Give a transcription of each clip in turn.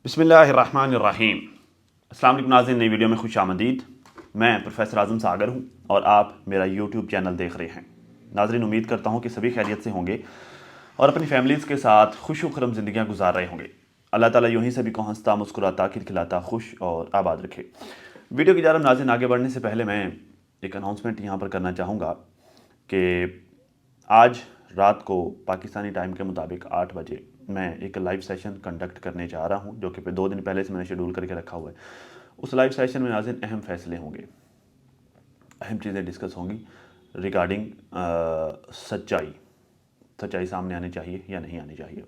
बिस्मिल्लाहिर्रहमानिर्रहीम। अस्सलाम वालेकुम नाज़रीन, नई वीडियो में खुश आमदीद। मैं प्रोफेसर आज़म सागर हूँ और आप मेरा यूट्यूब चैनल देख रहे हैं। नाज़रीन, उम्मीद करता हूँ कि सभी खैरियत से होंगे और अपनी फैमिलीज़ के साथ खुश खुरम ज़िंदगियाँ गुजार रहे होंगे। अल्लाह ताला यूँ ही सभी को हंसता मुस्कुराता खिलखिलाता खुश और आबाद रखे। वीडियो की जानब नाज़रीन आगे बढ़ने से पहले मैं एक अनाउंसमेंट यहाँ पर करना चाहूँगा कि आज रात को पाकिस्तानी टाइम के मुताबिक 8 बजे मैं एक लाइव सेशन कंडक्ट करने जा रहा हूं, जो कि 2 दिन पहले से मैंने शेड्यूल करके रखा हुआ है। उस लाइव सेशन में नाज़रीन अहम फैसले होंगे, अहम चीज़ें डिस्कस होंगी रिगार्डिंग सच्चाई सामने आनी चाहिए या नहीं आनी चाहिए।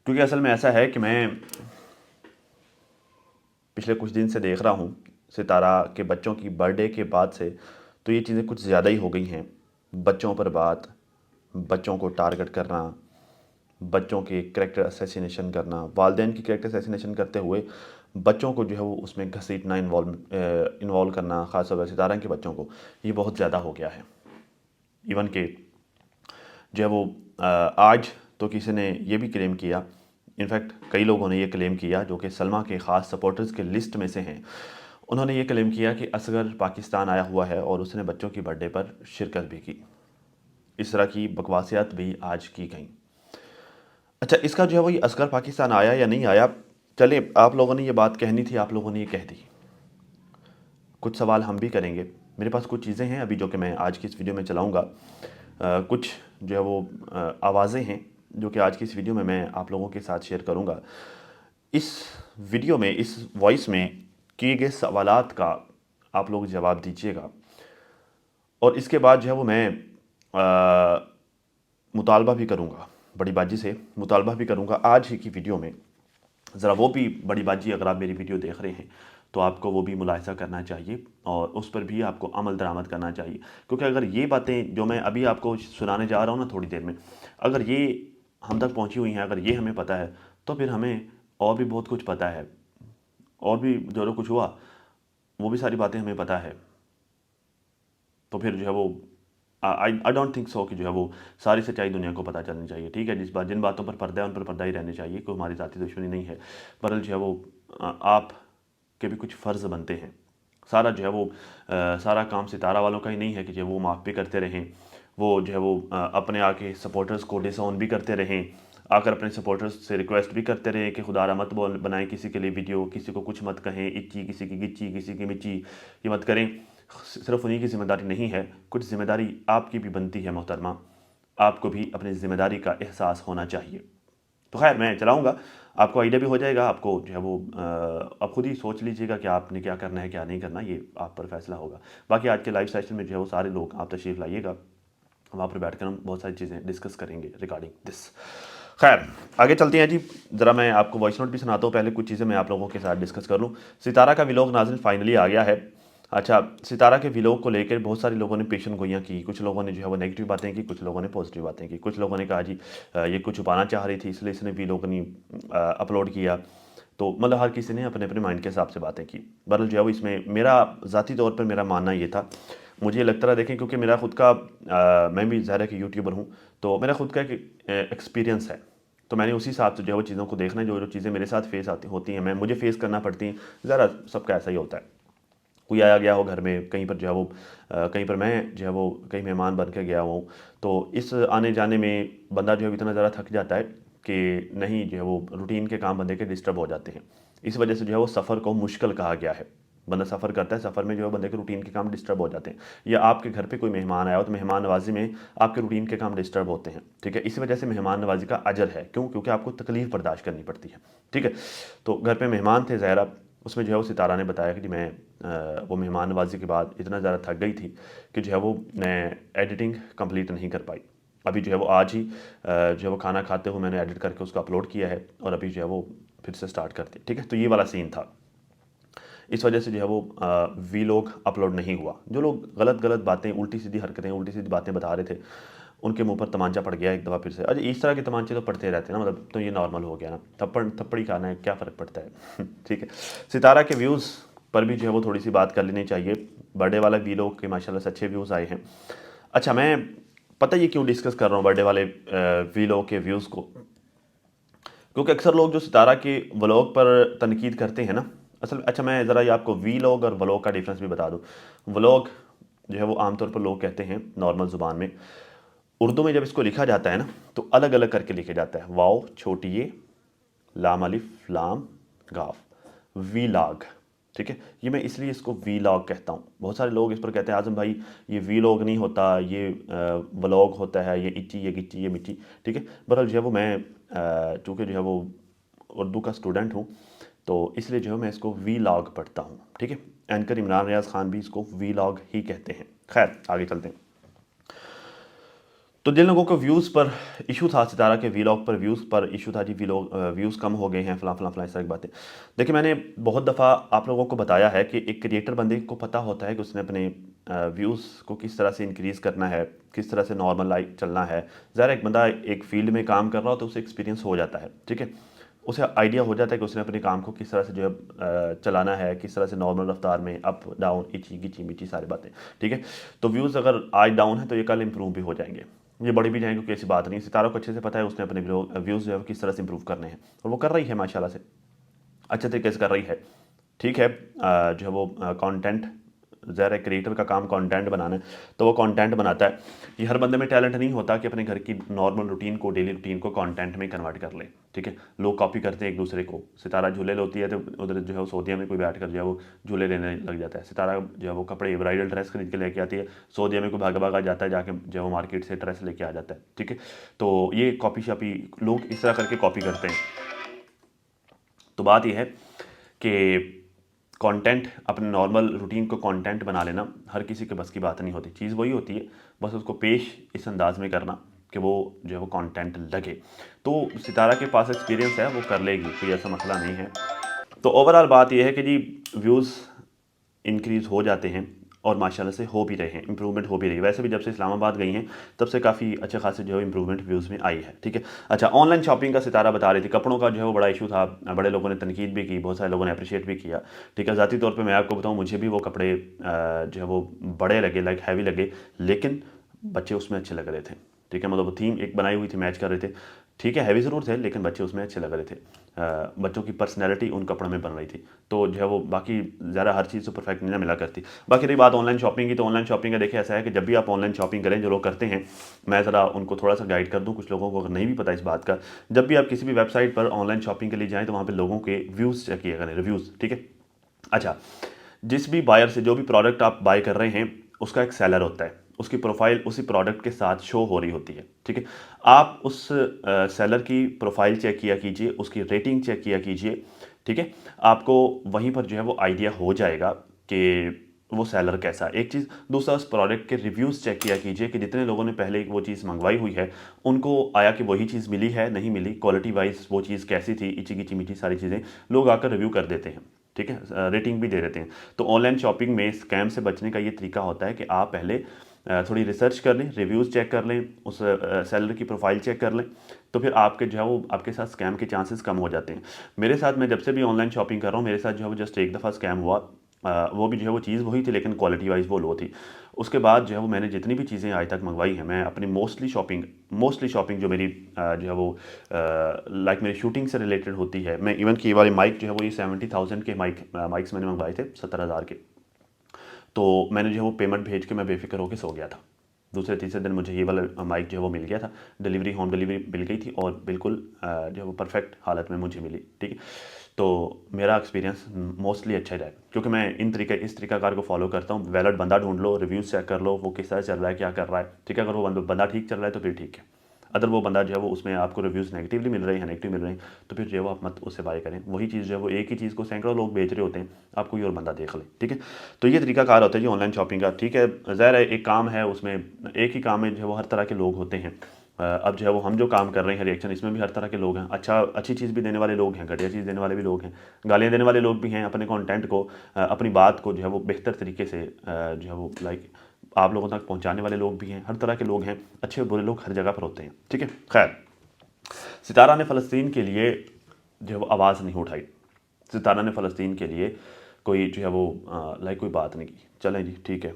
क्योंकि असल में ऐसा है कि मैं पिछले कुछ दिन से देख रहा हूँ सितारा के बच्चों की बर्थडे के बाद से, तो ये चीज़ें कुछ ज़्यादा ही हो गई हैं। बच्चों पर बात, बच्चों को टारगेट करना, बच्चों के कैरेक्टर असैसिनेशन करना, वालिदैन की कैरेक्टर असैसिनेशन करते हुए बच्चों को जो है वो उसमें घसीटना, इन्वॉल्व करना, ख़ास तौर पर सितारा के बच्चों को, ये बहुत ज़्यादा हो गया है। इवन के जो है वो आज तो किसी ने ये भी क्लेम किया, इनफैक्ट कई लोगों ने ये क्लेम किया जो कि सलमा के ख़ास सपोर्टर्स के लिस्ट में से हैं। उन्होंने ये क्लेम किया कि असगर पाकिस्तान आया हुआ है और उसने बच्चों की बर्थडे पर शिरकत भी की। इस तरह की बकवासियात भी आज की गई। अच्छा, इसका जो है वो ये असगर पाकिस्तान आया या नहीं आया, चले आप लोगों ने ये बात कहनी थी, आप लोगों ने ये कह दी। कुछ सवाल हम भी करेंगे। मेरे पास कुछ चीज़ें हैं अभी जो कि मैं आज की इस वीडियो में चलाऊँगा। कुछ जो है वो आवाज़ें हैं जो कि आज की इस वीडियो में मैं आप लोगों के साथ शेयर करूँगा। इस वीडियो में, इस वॉइस में किए गए सवालात का आप लोग जवाब दीजिएगा और इसके बाद जो है वो मैं मुतालबा भी करूँगा, बड़ी बाजी से मुतालबा भी करूँगा आज ही की वीडियो में। ज़रा वो भी बड़ी बाजी, अगर आप मेरी वीडियो देख रहे हैं तो आपको वो भी मुलाहिज़ा करना चाहिए और उस पर भी आपको अमल दरामद करना चाहिए। क्योंकि अगर ये बातें जो मैं अभी आपको सुनाने जा रहा हूँ ना थोड़ी देर में, अगर ये हम तक पहुँची हुई हैं, अगर ये हमें पता है, तो फिर हमें और भी बहुत कुछ पता है। और भी जो कुछ हुआ वो भी सारी बातें हमें पता है। तो फिर जो है वो आई डोंट थिंक सो कि जो है वो सारी सच्चाई दुनिया को पता चलनी चाहिए। ठीक है, जिन बातों पर पर्दा है उन पर पर्दा ही रहने चाहिए, कोई हमारी ज़ाती दुश्मनी नहीं है। पर जो है वो आप के भी कुछ फ़र्ज़ बनते हैं। सारा जो है वो सारा काम सितारा वालों का ही नहीं है कि जो वो माफ़ भी करते रहें, वो जो है वो अपने आके सपोर्टर्स को डिसऑन भी करते रहें, आकर अपने सपोर्टर्स से रिक्वेस्ट भी करते रहें कि खुदारा मत बनाएं किसी के लिए वीडियो, किसी को कुछ मत कहें, इच्ची किसी की गिच्ची, किसी की मिच्ची, ये मत करें। सिर्फ उन्हीं की ज़िम्मेदारी नहीं है, कुछ ज़िम्मेदारी आपकी भी बनती है मोहतरमा। आपको भी अपनी ज़िम्मेदारी का एहसास होना चाहिए। तो खैर मैं चलाऊँगा, आपको आइडिया भी हो जाएगा। आपको जो है वो आप खुद ही सोच लीजिएगा कि आपने क्या करना है क्या नहीं करना, ये आप पर फैसला होगा। बाकी आज के लाइव सेशन में जो है वो सारे लोग आप तशरीफ़ लाइएगा, वहाँ पर बैठकर हम बहुत सारी चीज़ें डिस्कस करेंगे रिगार्डिंग दिस। खैर आगे चलते हैं जी। ज़रा मैं आपको वॉइस नोट भी सुनाता हूँ, पहले कुछ चीज़ें मैं आप लोगों के साथ डिस्कस कर लूँ। सितारा का व्लॉग नाज़रीन फाइनली आ गया है। अच्छा, सितारा के व्लॉग को लेकर बहुत सारे लोगों ने पेशन गोइयाँ की, कुछ लोगों ने जो है वो नेगेटिव बातें की, कुछ लोगों ने पॉजिटिव बातें की। कुछ लोगों ने कहा जी ये कुछ छुपाना चाह रही थी इसलिए इसने व्लॉग नहीं अपलोड किया। तो मतलब हर किसी ने अपने अपने माइंड के हिसाब से बातें की। बहरहाल जो है वो इसमें मेरा ज़ाती तौर पर मेरा मानना ये था, मुझे लगता रहा, देखें क्योंकि मेरा खुद का मैं भी ज़ाहिर है कि यूट्यूबर हूँ, तो मेरा खुद का एक एक्सपीरियंस है। तो मैंने उसी हिसाब से जो है वो चीज़ों को देखना, जो जो चीज़ें मेरे साथ फेस आती होती हैं, मुझे फेस करना पड़ती हैं। ज़रा सबका ऐसा ही होता है, कोई आया गया हो घर में, कहीं पर जो है वो कहीं पर मैं जो है वो कहीं मेहमान बन के गया हूँ, तो इस आने जाने में बंदा जो है इतना ज़्यादा थक जाता है कि नहीं जो है वो रूटीन के काम बंदे के डिस्टर्ब हो जाते हैं। इस वजह से जो है वो सफ़र को मुश्किल कहा गया है। बंदा सफ़र करता है, सफ़र में जो है बंदे के रूटीन के काम डिस्टर्ब हो जाते हैं, या आपके घर पे कोई मेहमान आया हो तो मेहमान नवाजी में आपके रूटीन के काम डिस्टर्ब होते हैं। ठीक है, इसी वजह से मेहमान नवाजी का अजर है। क्यों? क्योंकि आपको तकलीफ़ बर्दाश्त करनी पड़ती है। ठीक है, तो घर पे मेहमान थे ज़ाहिर, उसमें जो है वो सितारा ने बताया कि मैं वो मेहमान नवाजी के बाद इतना ज़्यादा थक गई थी कि जो है वो मैं एडिटिंग कंप्लीट नहीं कर पाई। अभी जो है वो आज ही जो है वो खाना खाते हुए मैंने एडिट करके उसको अपलोड किया है और अभी जो है वो फिर से स्टार्ट कर दिया। ठीक है, तो ये वाला सीन था। इस वजह से जो है वो वीलॉग अपलोड नहीं हुआ। जो लोग गलत गलत बातें, उल्टी सीधी हरकतें, उल्टी सीधी बातें बता रहे थे, उनके मुंह पर तमांचा पड़ गया एक दफ़ा फिर से। अरे इस तरह के तमांचे तो पड़ते रहते हैं ना, मतलब तो ये नॉर्मल हो गया ना, थप्पड़ ही खाना है, क्या फ़र्क पड़ता है। ठीक है, सितारा के व्यूज़ पर भी जो है वो थोड़ी सी बात कर लेनी चाहिए। बर्थडे वाला वीलॉग के माशाल्लाह से अच्छे व्यूज़ आए हैं। अच्छा, मैं पता ये क्यों डिस्कस कर रहा हूँ बर्थडे वाले वीलॉग के व्यूज़ को, क्योंकि अक्सर लोग जो सितारा के व्लॉग पर तनकीद करते हैं ना, असल अच्छा मैं ज़रा ये आपको वीलॉग और व्लॉग का डिफरेंस भी बता दूँ। व्लॉग जो है वो आमतौर पर लोग कहते हैं नॉर्मल ज़ुबान में, उर्दू में जब इसको लिखा जाता है ना तो अलग अलग करके लिखा जाता है, वाव छोटी ये, लाम अलिफ लाम गाफ, वीलाग। ठीक है, ये मैं इसलिए इसको वीलॉग कहता हूँ। बहुत सारे लोग इस पर कहते हैं आज़म भाई ये वीलॉग नहीं होता, ये व्लॉग होता है, ये इच्ची ये गिच्ची ये मिट्टी। ठीक है, बहरहाल जो है वो मैं चूँकि जो है वो उर्दू का स्टूडेंट हूँ तो इसलिए जो है मैं इसको वीलॉग पढ़ता हूँ। ठीक है, एंकर इमरान रियाज खान भी इसको वीलॉग ही कहते हैं। खैर आगे चलते हैं। तो जिन लोगों को व्यूज़ पर इशू था, सितारा के वीलॉग पर व्यूज़ पर इशू था जी, व्यूज़ कम हो गए हैं, फ़लाँ फ़लाँ फ़लाँ इस तरह की बातें। देखिए मैंने बहुत दफ़ा आप लोगों को बताया है कि एक क्रिएटर बंदे को पता होता है कि उसने अपने व्यूज़ को किस तरह से इंक्रीज़ करना है, किस तरह से नॉर्मल लाइफ चलना है। ज़ाहिर है एक बंदा एक फील्ड में काम कर रहा हो तो उसे एक्सपीरियंस हो जाता है। ठीक है, उसे आइडिया हो जाता है कि उसने अपने काम को किस तरह से जो है चलाना है, किस तरह से नॉर्मल रफ्तार में अप डाउन इची गिची मिची सारी बातें। ठीक है, तो व्यूज़ अगर आज डाउन है तो ये कल इंप्रूव भी हो जाएंगे, ये बढ़ी भी जाएंगे, कोई ऐसी बात नहीं। सितारों को अच्छे से पता है उसने अपने व्यूज़ जो है किस तरह से इंप्रूव करने हैं और वो कर रही है माशाल्लाह से, अच्छे तरीके से कर रही है। ठीक है, जो है वो कंटेंट, ज़ाहिर है क्रिएटर का काम कंटेंट बनाना है तो वो कंटेंट बनाता है। ये हर बंदे में टैलेंट नहीं होता कि अपने घर की नॉर्मल रूटीन को, डेली रूटीन को कंटेंट में कन्वर्ट कर ले। ठीक है, लोग कॉपी करते हैं एक दूसरे को। सितारा झूले लेती है तो उधर जो है वो सऊदीया में कोई बैठ कर जो है वो झूले लेने लग जाता है। सितारा जो है वो कपड़े ब्राइडल ड्रेस खरीद के लेके आती है, सऊदीया में कोई भागा भागा जाता है, जाके जो है वो मार्केट से ड्रेस लेके आ जाता है। ठीक है, तो ये कॉपी शॉपी लोग इस तरह करके कॉपी करते हैं। तो बात यह है कि कंटेंट, अपने नॉर्मल रूटीन को कंटेंट बना लेना हर किसी के बस की बात नहीं होती। चीज़ वही होती है बस उसको पेश इस अंदाज में करना कि वो जो है वो कंटेंट लगे। तो सितारा के पास एक्सपीरियंस है, वो कर लेगी, कोई ऐसा मसला नहीं है। तो ओवरऑल बात यह है कि जी व्यूज़ इंक्रीज़ हो जाते हैं और माशाल्लाह से हो भी रहे हैं, इंप्रूवमेंट हो भी रही है। वैसे भी जब से इस्लामाबाद गई हैं तब से काफ़ी अच्छे खासे जो है इंप्रूवमेंट व्यूज़ में आई है। ठीक है, अच्छा ऑनलाइन शॉपिंग का सितारा बता रही थी, कपड़ों का जो है वो बड़ा इशू था, बड़े लोगों ने तनकीद भी की, बहुत सारे लोगों ने अप्रिशिएट भी किया। ठीक है, ज़ाती तौर पर मैं आपको बताऊँ मुझे भी वो कपड़े जो है वो बड़े लगे, लाइक हैवी लगे, लेकिन बच्चे उसमें अच्छे लग रहे थे। ठीक है, मतलब वो थीम एक बनाई हुई थी, मैच कर रहे थे। ठीक है, हैवी ज़रूर थे लेकिन बच्चे उसमें अच्छे लग रहे थे। बच्चों की पर्सनैलिटी उन कपड़ों में बन रही थी। तो जो है वो बाकी ज़्यादा हर चीज़ तो परफेक्ट नहीं ना मिला करती। बाकी रही बात ऑनलाइन शॉपिंग की, तो ऑनलाइन शॉपिंग का देखिए ऐसा है कि जब भी आप ऑनलाइन शॉपिंग करें, जो लोग करते हैं, मैं ज़रा उनको थोड़ा सा गाइड कर दूँ, कुछ लोगों को अगर नहीं भी पता इस बात का। जब भी आप किसी भी वेबसाइट पर ऑनलाइन शॉपिंग के लिए जाएँ तो वहाँ पर लोगों के व्यूज़ चेक किया करें, रिव्यूज़। ठीक है, अच्छा जिस भी बायर से जो भी प्रोडक्ट आप बाय कर रहे हैं उसका एक सेलर होता है, उसकी प्रोफाइल उसी प्रोडक्ट के साथ शो हो रही होती है। ठीक है, आप उस सेलर की प्रोफाइल चेक किया कीजिए, उसकी रेटिंग चेक किया कीजिए। ठीक है, आपको वहीं पर जो है वो आइडिया हो जाएगा कि वो सेलर कैसा है, एक चीज़। दूसरा, उस प्रोडक्ट के रिव्यूज़ चेक किया कीजिए कि जितने लोगों ने पहले वो चीज़ मंगवाई हुई है उनको आया कि वही चीज़ मिली है, नहीं मिली, क्वालिटी वाइज वो चीज़ कैसी थी, इची गिची मीठी सारी चीज़ें लोग आकर रिव्यू कर देते हैं। ठीक है, रेटिंग भी दे देते हैं। तो ऑनलाइन शॉपिंग में स्कैम से बचने का ये तरीका होता है कि आप पहले थोड़ी रिसर्च कर लें, रिव्यूज़ चेक कर लें, उस सेलर की प्रोफाइल चेक कर लें, तो फिर आपके जो है वो आपके साथ स्कैम के चांसेस कम हो जाते हैं। मेरे साथ, मैं जब से भी ऑनलाइन शॉपिंग कर रहा हूँ, मेरे साथ जो है वो जस्ट एक दफ़ा स्कैम हुआ। वो भी जो है वो चीज़ वही थी लेकिन क्वालिटी वाइज वो लो थी। उसके बाद जो है वो मैंने जितनी भी चीज़ें आज तक मंगवाई हैं, मैं अपनी मोस्टली शॉपिंग जो मेरी जो है वो लाइक मेरी शूटिंग से रिलेटेड होती है। मैं इवन की ये वाली माइक जो है वो ये 70,000 के माइक्स मैंने मंगवाए थे, 70,000 के। तो मैंने जो है वो पेमेंट भेज के मैं बेफिक्र होकर सो गया था। दूसरे तीसरे दिन मुझे ये वाला माइक जो है वो मिल गया था, डिलीवरी, होम डिलीवरी मिल गई थी और बिल्कुल जो है वो परफेक्ट हालत में मुझे मिली। ठीक है, तो मेरा एक्सपीरियंस मोस्टली अच्छा ही रहा, क्योंकि मैं इस तरीकाकार को फॉलो करता हूँ। वैलिड बंदा ढूंढ लो, रिव्यूज़ चेक कर लो, वो किस तरह चल रहा है, क्या कर रहा है। ठीक है, अगर वो बंदा ठीक चल रहा है तो फिर ठीक है। अगर वो बंदा जो है वो उसमें आपको रिव्यूज़ नेगेटिवली मिल रहे हैं, नेगेटिव मिल रहे हैं, तो फिर जो है वो आप मत उससे बाय करें। वही चीज़ जो है वो एक ही चीज़ को सैकड़ों लोग बेच रहे होते हैं, आप कोई और बंदा देख लें। ठीक है, तो ये तरीकाकार होता है जी ऑनलाइन शॉपिंग का। ठीक है, ज़ाहिर है एक काम है, उसमें एक ही काम में जो है वो हर तरह के लोग होते हैं। अब जो है वो हम जो काम कर रहे हैं रिएक्शन, इसमें भी हर तरह के लोग हैं। अच्छी चीज़ भी देने वाले लोग हैं, घटिया चीज़ देने वाले भी लोग हैं, गालियाँ देने वाले लोग भी हैं। अपने कंटेंट को, अपनी बात को जो है वो बेहतर तरीके से जो है वो लाइक आप लोगों तक पहुंचाने वाले लोग भी हैं। हर तरह के लोग हैं, अच्छे बुरे लोग हर जगह पर होते हैं। ठीक है, खैर, सितारा ने फ़लस्तीन के लिए जो है वो आवाज़ नहीं उठाई। सितारा ने फ़लस्तीन के लिए कोई जो है वो लाइक कोई बात नहीं की। चलें जी, ठीक है,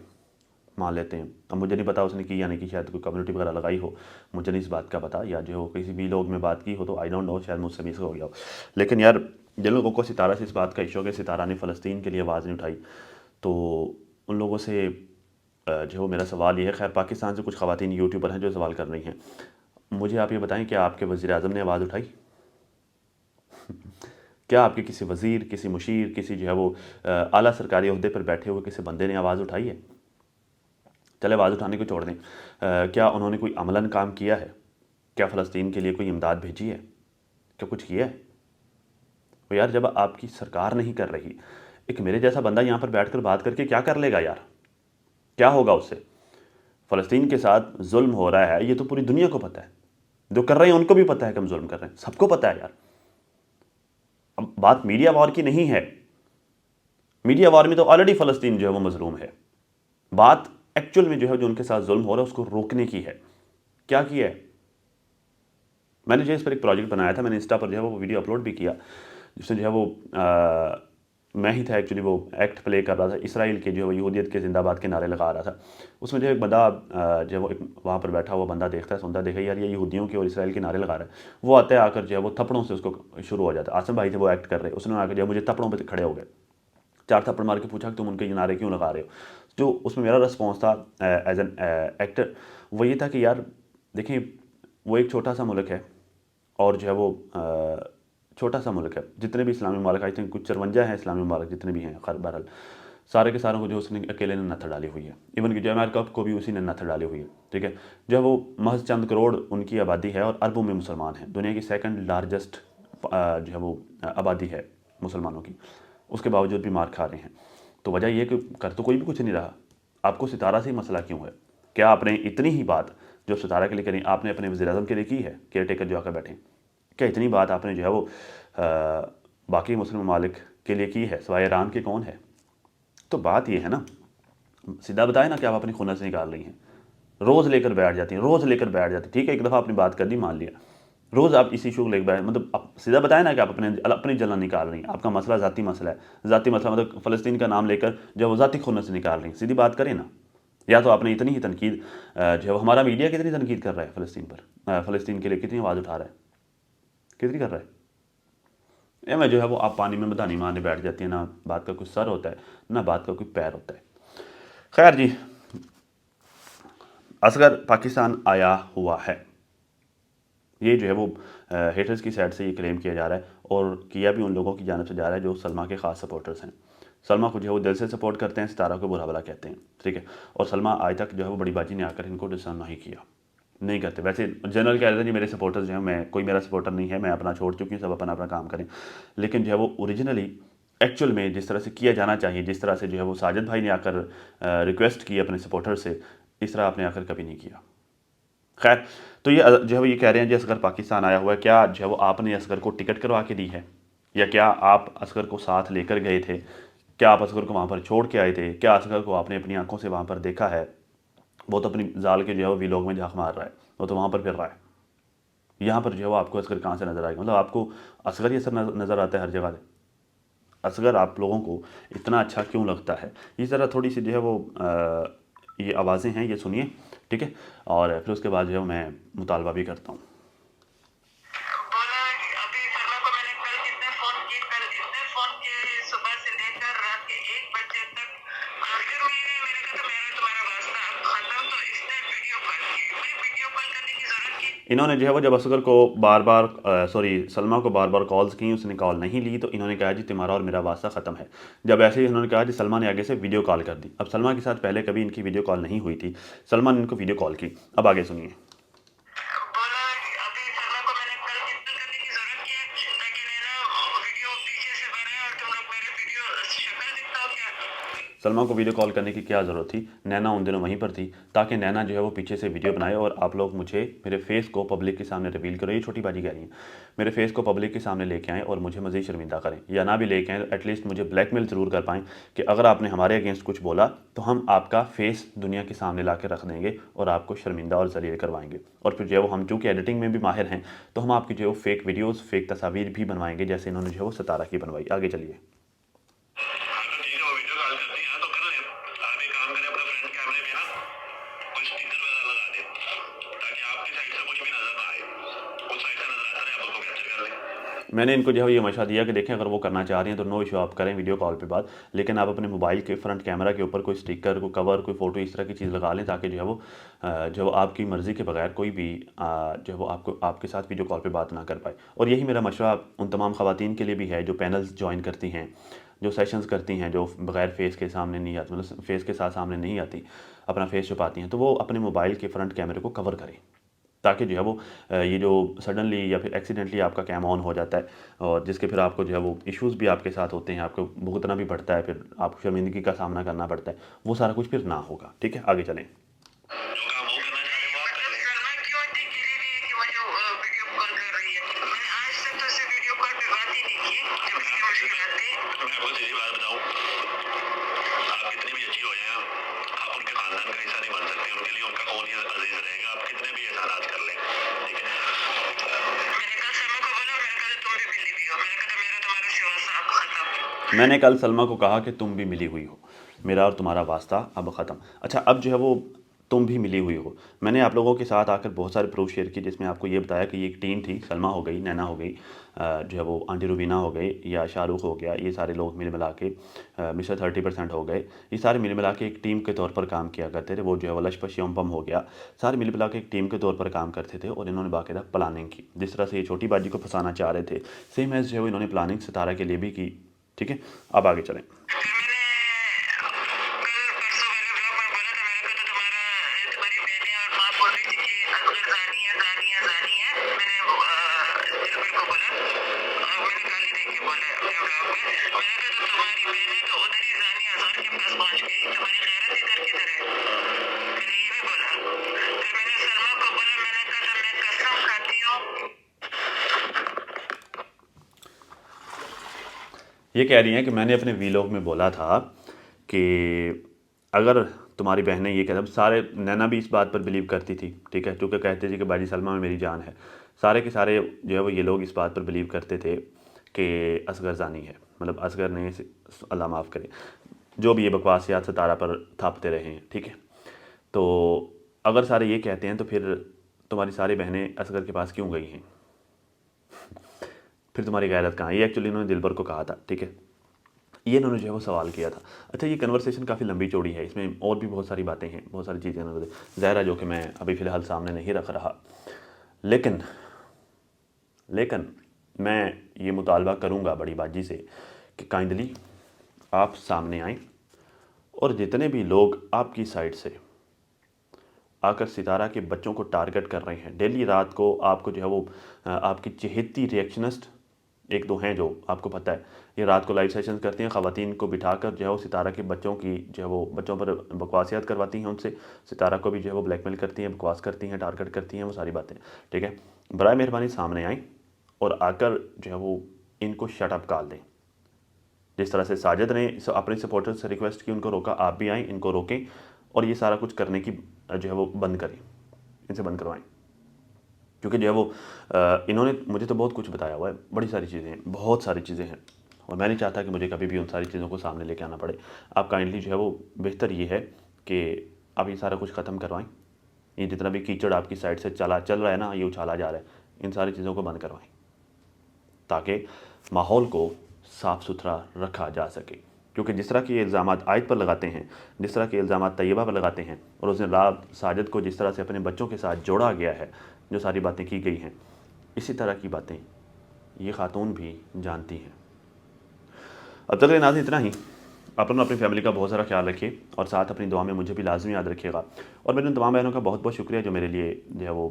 मान लेते हैं। अब मुझे नहीं पता उसने की या नहीं की, शायद कोई कम्युनिटी वगैरह लगाई हो, मुझे नहीं इस बात का पता, या जो किसी भी लोग में बात की हो तो आई डोंट नो, शायद मुझसे मिस हो गया हो। लेकिन यार जिन लोगों को सितारा से इस बात का इशू है कि सितारा ने फ़लस्तीन के लिए आवाज़ नहीं उठाई, तो उन लोगों से जो मेरा सवाल ये है, खैर पाकिस्तान से कुछ ख़वातीन यूट्यूबर हैं जो सवाल कर रही हैं, मुझे आप ये बताएं कि आपके वज़ीर-ए-आज़म ने आवाज़ उठाई? क्या आपके किसी वज़ीर, किसी मुशीर, किसी जो है वो आला सरकारी ओहदे पर बैठे हुए किसी बंदे ने आवाज़ उठाई है? चले आवाज़ उठाने को छोड़ दें, क्या उन्होंने कोई अमलन काम किया है? क्या फ़लस्तीन के लिए कोई इमदाद भेजी है? क्या कुछ किया है? तो यार जब आपकी सरकार नहीं कर रही, एक मेरे जैसा बंदा यहाँ पर बैठकर बात करके क्या कर लेगा यार? क्या होगा उससे? फ़लस्तीन के साथ जुल्म हो रहा है, ये तो पूरी दुनिया को पता है। जो कर रहे हैं उनको भी पता है कि हम जुल्म कर रहे हैं, सबको पता है यार। अब बात मीडिया वॉर की नहीं है, मीडिया वॉर में तो ऑलरेडी फ़लस्तीन जो है वो मजलूम है। बात एक्चुअल में जो है जो उनके साथ जुल्म हो रहा है उसको रोकने की है। क्या किया है? मैंने जो इस पर एक प्रोजेक्ट बनाया था, मैंने इंस्टा पर जो है वो वीडियो अपलोड भी किया, जिसमें जो है वो मैं ही था एक्चुअली, वो एक्ट प्ले कर रहा था, इसराइल के जो है यहूदियत के जिंदाबाद के नारे लगा रहा था। उसमें जो एक बंदा जो है वो एक वहाँ पर बैठा हुआ बंदा देखता है, सुनता देखा यार ये यहूदियों के और इसराइल के नारे लगा रहा है। वो आता है, आकर जो है वो थप्पड़ों से उसको शुरू हो जाता है। आसम भाई थे वो एक्ट कर रहे, उसने आकर जो है मुझे थप्पड़ों पर खड़े हो गए, 4 थप्पड़ मार के पूछा कि तुम उनके ये नारे क्यों लगा रहे हो? जो उसमें मेरा रिस्पॉन्स था एज एन एक्टर, वो ये था कि यार देखें, वो एक छोटा सा मुल्क है और जो है वो छोटा सा मुल्क है। जितने भी इस्लामी मुल्क, आई थिंक कुछ 54 हैं इस्लामी मुल्क जितने भी हैं, खैर बहरहाल सारे के सारों को जो उसने अकेले ने नत्थ डाली हुई है। इवन कि जो अमेरिका को भी उसी ने नत्थ डाली हुई है, ठीक है। जो है वो महज चंद करोड़ उनकी आबादी है और अरबों में मुसलमान हैं। दुनिया की सेकंड लार्जेस्ट जो है वो आबादी है मुसलमानों की, उसके बावजूद भी मार खा रहे हैं। तो वजह यह कि कर तो कोई भी कुछ नहीं रहा। आपको सितारा से ही मसला क्यों है? क्या आपने इतनी ही बात जो सितारा के लिए करी आपने अपने वज़ीर-ए-आज़म के लिए की है, केयर टेकर जो आकर बैठे? क्या इतनी बात आपने जो है वो बाकी मुस्लिम ममालिक के लिए की है, सिवाय ईरान के कौन है? तो बात ये है ना, सीधा बताए ना कि आप अपनी खुन्नस निकाल रही हैं, रोज़ लेकर बैठ जाती हैं, रोज़ लेकर बैठ जाती हैं। ठीक है, एक दफ़ा आपने बात कर दी, मान लिया, रोज़ आप इसी इशू को लेकर बैठ, मतलब आप सीधा बताए ना कि आप अपनी जलन निकाल रही हैं। आपका मसला ज़ाती मसला है, ज़ाती मसला मतलब फ़लस्तीन का नाम लेकर जब वो ज़ाती खुन्नस से निकाल रही हैं, सीधी बात करें ना। या तो आपने इतनी ही तनकीद जो हमारा मीडिया कितनी तनकीद कर रहा है फ़लस्तीन पर, फ़लस्तीन के लिए कितनी आवाज़ उठा रहा है, कितनी कर रहा है? ये में जो है वो आप पानी में मधानी मारने बैठ जाती है, ना बात का कोई सर होता है, ना बात का कोई पैर होता है। खैर जी, असगर पाकिस्तान आया हुआ है, ये जो है वो हेटर्स की साइड से ये क्लेम किया जा रहा है, और किया भी उन लोगों की जानब से जा रहा है जो सलमा के ख़ास सपोर्टर्स हैं। सलमा को जो है वो दिल से सपोर्ट करते हैं, सितारा को बुरा भला कहते हैं, ठीक है। और सलमा आज तक जो है वो बड़ी बाजी ने आकर इनको डिसर्न नहीं किया, नहीं करते। वैसे जनरल कह रहे थे जी मेरे सपोर्टर्स जो हैं, मैं कोई मेरा सपोर्टर नहीं है, मैं अपना छोड़ चुकी हूँ, सब अपना अपना काम करें। लेकिन जो है वो ओरिजिनली एक्चुअल में जिस तरह से किया जाना चाहिए, जिस तरह से जो है वो साजिद भाई ने आकर रिक्वेस्ट की अपने सपोर्टर से, इस तरह आपने आकर कभी नहीं किया। खैर, तो ये जो है वो ये कह रहे हैं जी असगर पाकिस्तान आया हुआ है। क्या जो है वो आपने असगर को टिकट करवा के दी है, या क्या आप असगर को साथ लेकर गए थे? क्या आप असगर को वहाँ पर छोड़ के आए थे? क्या असगर को आपने अपनी आंखों से वहाँ पर देखा है? वो तो अपनी जाल के जो है वो वीलॉग में झाँक मार रहा है, वो तो वहाँ पर फिर रहा है। यहाँ पर जो है वो आपको असगर कहाँ से नज़र आएगा? मतलब आपको असगर ही असर नज़र आता है हर जगह से। असगर आप लोगों को इतना अच्छा क्यों लगता है? इस तरह थोड़ी सी जो है वो ये आवाज़ें हैं, ये सुनिए, ठीक है। और फिर उसके बाद जो है मैं मुतालबा भी करता हूँ। इन्होंने जो है वो जब असगर को बार बार सलमा को बार बार कॉल्स की, उसने कॉल नहीं ली, तो इन्होंने कहा जी तुम्हारा और मेरा वास्ता ख़त्म है। जब ऐसे ही इन्होंने कहा जी सलमा ने आगे से वीडियो कॉल कर दी। अब सलमा के साथ पहले कभी इनकी वीडियो कॉल नहीं हुई थी, सलमा ने इनको वीडियो कॉल की। अब आगे सुनिए। सलमा को वीडियो कॉल करने की क्या ज़रूरत थी? नैना उन दिनों वहीं पर थी, ताकि नैना जो है वो पीछे से वीडियो बनाए और आप लोग मुझे मेरे फेस को पब्लिक के सामने रिवील करो। ये छोटी बाजी कह रही है, मेरे फेस को पब्लिक के सामने लेके आएँ और मुझे मज़ीद शर्मिंदा करें, या ना भी लेके आएँ तो एटलीस्ट मुझे ब्लैकमेल ज़रूर कर पाएँ कि अगर आपने हमारे अगेंस्ट कुछ बोला तो हम आपका फेस दुनिया के सामने ला के रख देंगे और आपको शर्मिंदा और ज़लील करवाएंगे। और फिर जो है वो हम चूँकि एडिटिंग में भी माहिर हैं, तो हम आपकी जो है फेक वीडियोज़, फेक तस्वीर भी बनवाएंगे, जैसे इन्होंने जो है वो सितारा की बनवाई। आगे चलिए। मैंने इनको जो है ये मशवरा दिया कि देखें अगर वो करना चाह रही हैं तो नो इशू, आप करें वीडियो कॉल पे बात, लेकिन आप अपने मोबाइल के फ्रंट कैमरा के ऊपर कोई स्टिकर, कोई कवर, कोई फ़ोटो इस तरह की चीज़ लगा लें ताकि जो है वो जो आपकी मर्ज़ी के बगैर कोई भी जो है वो आपको आपके साथ वीडियो कॉल पे बात ना कर पाए। और यही मेरा मशवरा उन तमाम ख़वातीन के लिए भी है जो पैनल्स जॉइन करती हैं, जो सेशंस करती हैं, जो बगैर फेस के सामने नहीं आती, मतलब फेस के साथ सामने नहीं आती, अपना फेस छुपाती हैं, तो वो अपने मोबाइल के फ्रंट कैमरे को कवर करें ताकि जो है वो ये जो सडनली या फिर एक्सीडेंटली आपका कैम ऑन हो जाता है और जिसके फिर आपको जो है वो इश्यूज़ भी आपके साथ होते हैं, आपको भुगतना भी पड़ता है, फिर आपको शर्मिंदगी का सामना करना पड़ता है, वो सारा कुछ फिर ना होगा। ठीक है, आगे चलें। मैंने कल सलमा को कहा कि तुम भी मिली हुई हो, मेरा और तुम्हारा वास्ता अब ख़त्म। अच्छा, अब जो है वो तुम भी मिली हुई हो, मैंने आप लोगों के साथ आकर बहुत सारे प्रूफ शेयर किए जिसमें आपको ये बताया कि ये एक टीम थी, सलमा हो गई, नैना हो गई, जो है वो आंटी रुबीना हो गई या शाहरुख हो गया, ये सारे लोग मिल मिला के मिस्टर 30% हो गए, ये सारे मिल मिला के एक टीम के तौर पर काम किया करते थे। वो जो है वो लशपश यम हो गया, सारे मिल मिला के एक टीम के तौर पर काम करते थे और इन्होंने बाकायदा प्लानिंग की। जिस तरह से ये छोटी बाजी को फंसाना चाह रहे थे, सेम एज जो है वो इन्होंने प्लानिंग सितारा के लिए भी की। ठीक है, अब आगे चलें। ये कह रही हैं कि मैंने अपने वीलॉग में बोला था कि अगर तुम्हारी बहनें ये कहते, सारे नैना भी इस बात पर बिलीव करती थी, ठीक है, क्योंकि कहते थे कि बाजी सलमा में मेरी जान है। सारे के सारे जो है वो ये लोग इस बात पर बिलीव करते थे कि असगर जानी है, मतलब असगर ने, अल्लाह माफ़ करे, जो भी ये बकवासियात सितारा पर थापते रहे हैं। ठीक है, तो अगर सारे ये कहते हैं तो फिर तुम्हारी सारी बहनें असगर के पास क्यों गई हैं? फिर तुम्हारी गैरत कहाँ? ये एक्चुअली इन्होंने दिलबर को कहा था। ठीक है, ये इन्होंने जो है वो सवाल किया था। अच्छा, ये कन्वर्सेशन काफ़ी लंबी चौड़ी है, इसमें और भी बहुत सारी बातें हैं, बहुत सारी चीज़ें इन्होंने ज़ाहिर जो कि मैं अभी फ़िलहाल सामने नहीं रख रहा, लेकिन मैं ये मुतालबा करूँगा बड़ी बाजी से कि काइंडली आप सामने आएँ और जितने भी लोग आपकी साइड से आकर सितारा के बच्चों को टारगेट कर रहे हैं, डेली रात को आपको जो है वो आपकी चहेती रिएक्शनिस्ट एक दो हैं जो आपको पता है, ये रात को लाइव सेशंस करती हैं, ख़वातीन को बिठाकर जो है वो सितारा के बच्चों की जो है वो बच्चों पर बकवासियात करवाती हैं, उनसे सितारा को भी जो है वो ब्लैकमेल करती हैं, बकवास करती हैं, टारगेट करती हैं, वो सारी बातें। ठीक है, बराए मेहरबानी सामने आएँ और आकर जो है वो इनको शट अप कॉल दें। जिस तरह से साजिद ने अपने सपोर्टर्स से रिक्वेस्ट की, उनको रोका, आप भी आएँ, इनको रोकें और ये सारा कुछ करने की जो है वो बंद करें, इनसे बंद करवाएं। क्योंकि जो है वो इन्होंने मुझे तो बहुत कुछ बताया हुआ है, बड़ी सारी चीज़ें हैं, बहुत सारी चीज़ें हैं, और मैं नहीं चाहता कि मुझे कभी भी उन सारी चीज़ों को सामने लेके आना पड़े। आप काइंडली जो है वो बेहतर ये है कि आप ये सारा कुछ ख़त्म करवाएं, ये जितना भी कीचड़ आपकी साइड से चल रहा है ना, ये उछाला जा रहा है, इन सारी चीज़ों को बंद करवाएं ताकि माहौल को साफ़ सुथरा रखा जा सके। क्योंकि जिस तरह के इल्ज़ामात आयत पर लगाते हैं, जिस तरह के इल्ज़ामात तैयबा पर लगाते हैं, और उस दिन रात साजिद को जिस तरह से अपने बच्चों के साथ जोड़ा गया है, जो सारी बातें की गई हैं, इसी तरह की बातें ये ख़ातून भी जानती हैं। अब तक नाज़रीन इतना ही। आप लोग अपनी फैमिली का बहुत सारा ख्याल रखिए और साथ अपनी दुआ में मुझे भी लाजमी याद रखिएगा। और मेरे तमाम बहनों का बहुत बहुत शुक्रिया जो मेरे लिए जो है वो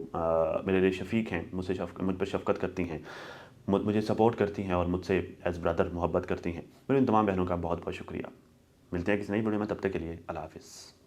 मेरे लिए शफ़ीक हैं, मुझ पर शफ़क़त करती हैं, मुझे सपोर्ट करती हैं और मुझसे एज़ ब्रदर मोहब्बत करती हैं। मेरे इन तमाम बहनों का बहुत बहुत शुक्रिया। मिलते हैं किसी नई वीडियो में, तब तक के लिए अल्लाह हाफ़िज़।